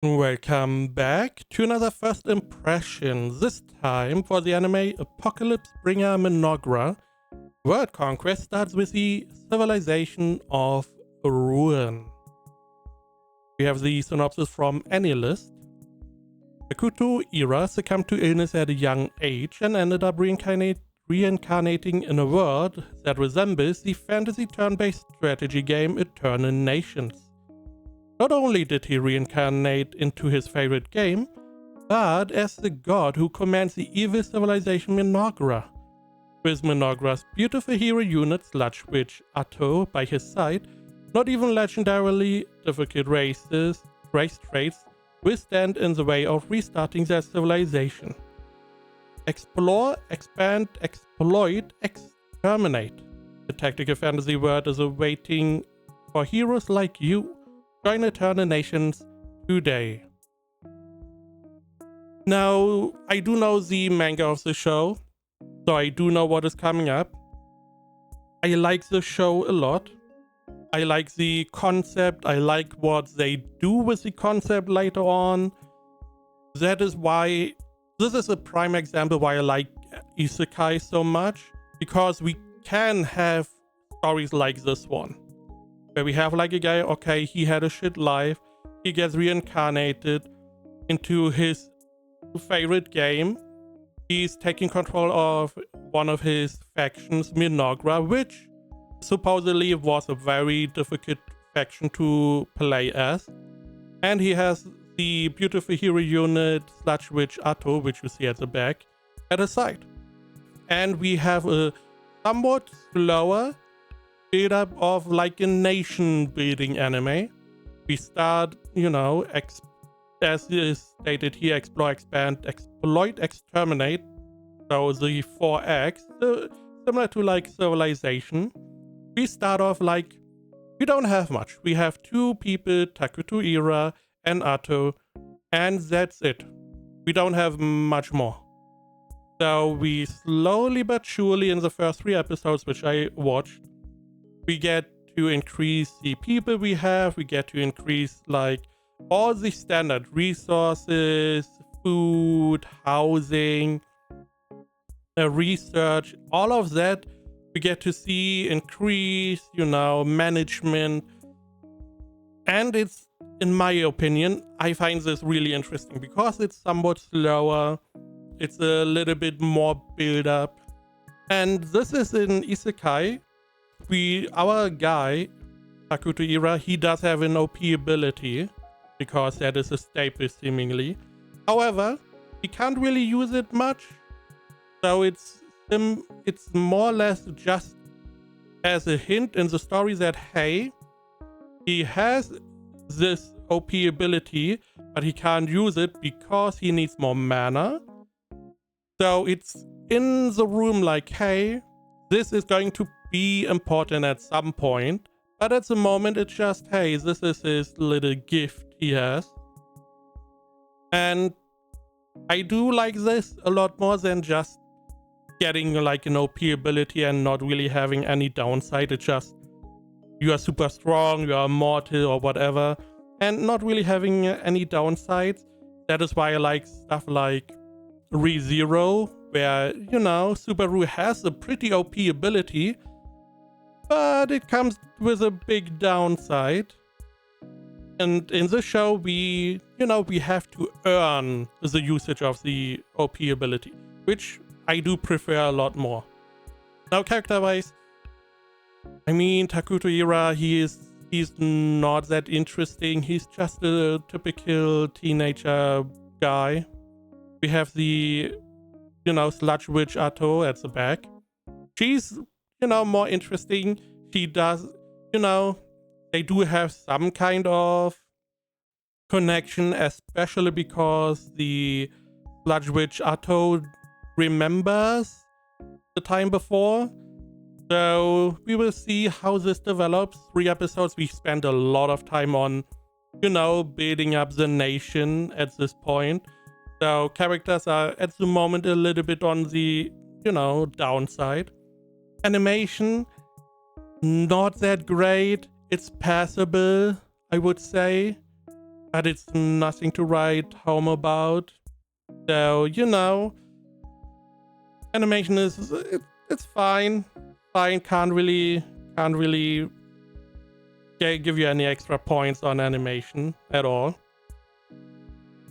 Welcome back to another first impression, this time for the anime Apocalypse Bringer Mynoghra. World Conquest starts with the civilization of Ruin. We have the synopsis from AnyList. Takuto Ira succumbed to illness at a young age and ended up reincarnating in a world that resembles the fantasy turn-based strategy game Eternal Nations. Not only did he reincarnate into his favorite game, but as the god who commands the evil civilization Mynoghra. With Mynoghra's beautiful hero unit Sludge Witch Atto by his side, not even legendarily difficult race traits will stand in the way of restarting their civilization. Explore, expand, exploit, exterminate. The tactical fantasy world is awaiting for heroes like you. Join Eternal Nations today. Now, I do know the manga of the show, so I do know what is coming up. I like the show a lot. I like the concept. I like what they do with the concept later on. That is why this is a prime example why I like isekai so much, because we can have stories like this one. Where we have like a guy, okay, he had a shit life, he gets reincarnated into his favorite game, he's taking control of one of his factions, Mynoghra, which supposedly was a very difficult faction to play as, and he has the beautiful hero unit Sludge Witch Atto, which you see at the back, at his side. And we have a somewhat slower build up of like a nation building anime. We start, as is stated here, explore, expand, exploit, exterminate. So the 4X, similar to like civilization. We start off like, we don't have much. We have two people, Takuto Ira and Atto, and that's it. We don't have much more. So we slowly but surely in the first 3 episodes, which I watched, we get to increase the people we have, we get to increase like all the standard resources, food, housing, research, all of that we get to see increase, management. And it's, in my opinion, I find this really interesting because it's somewhat slower, it's a little bit more build up. And this is in isekai. Our guy, Takuto Ira, he does have an OP ability, because that is a staple seemingly. However, he can't really use it much, so it's more or less just as a hint in the story that, hey, he has this OP ability, but he can't use it because he needs more mana. So it's in the room like, hey, this is going to be important at some point, but at the moment it's just, hey, this is his little gift he has. And I do like this a lot more than just getting like an OP ability and not really having any downside. It's just, you are super strong, you are immortal or whatever, and not really having any downsides. That is why I like stuff like ReZero, where, Subaru has a pretty OP ability, but it comes with a big downside. And in the show, we have to earn the usage of the OP ability, which I do prefer a lot more. Now, character-wise, I mean, Takuto Ira, he's not that interesting. He's just a typical teenager guy. We have the, Sludge Witch Atto at the back. She's, more interesting. She does, they do have some kind of connection, especially because the Sludge Witch Atto remembers the time before. So we will see how this develops. 3 episodes, we spend a lot of time on, building up the nation at this point. So characters are at the moment a little bit on the, downside. Animation, not that great. It's passable, I would say. but it's nothing to write home about. So, animation it's fine. Fine, can't really give you any extra points on animation at all.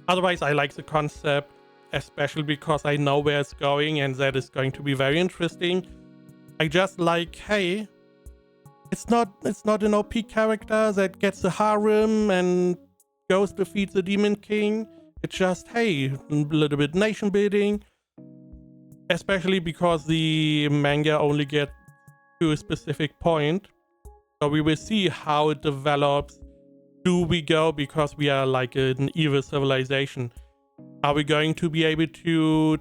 Otherwise, I like the concept, especially because I know where it's going, and that is going to be very interesting. I just like, hey, it's not an OP character that gets a harem and goes defeats the Demon King. It's just, hey, a little bit nation building, especially because the manga only gets to a specific point. So we will see how it develops. Do we go because we are like an evil civilization? Are we going to be able to,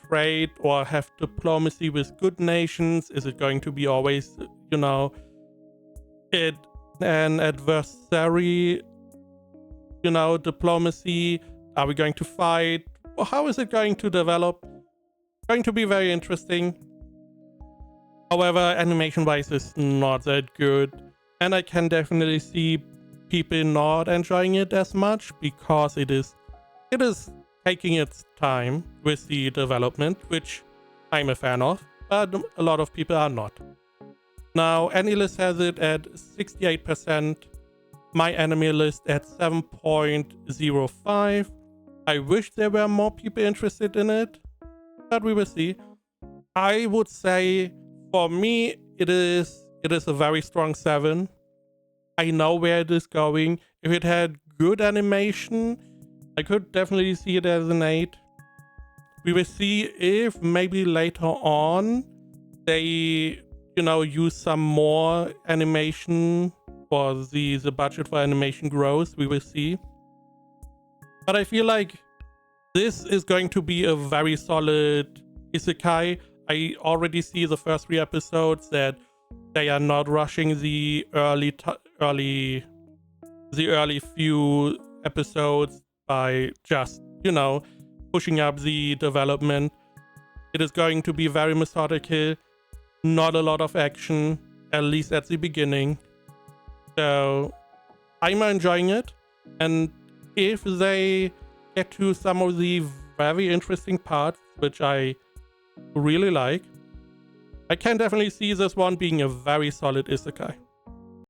trade or have diplomacy with good nations? Is it going to be always, an adversary, diplomacy? Are we going to fight? Or how is it going to develop? Going to be very interesting. However, animation-wise, it's not that good. And I can definitely see people not enjoying it as much because it is taking its time with the development, which I'm a fan of, but a lot of people are not. Now, AniList has it at 68%, my anime list at 7.05. I wish there were more people interested in it, but we will see. I would say, for me, it is a very strong 7. I know where it is going. If it had good animation, I could definitely see it as an 8. We will see if maybe later on they, use some more animation, or the budget for animation grows. We will see. But I feel like this is going to be a very solid isekai. I already see the first 3 episodes that they are not rushing the early few episodes by just, pushing up the development. It is going to be very methodical, not a lot of action, at least at the beginning. So I'm enjoying it, and if they get to some of the very interesting parts, which I really like, I can definitely see this one being a very solid isekai.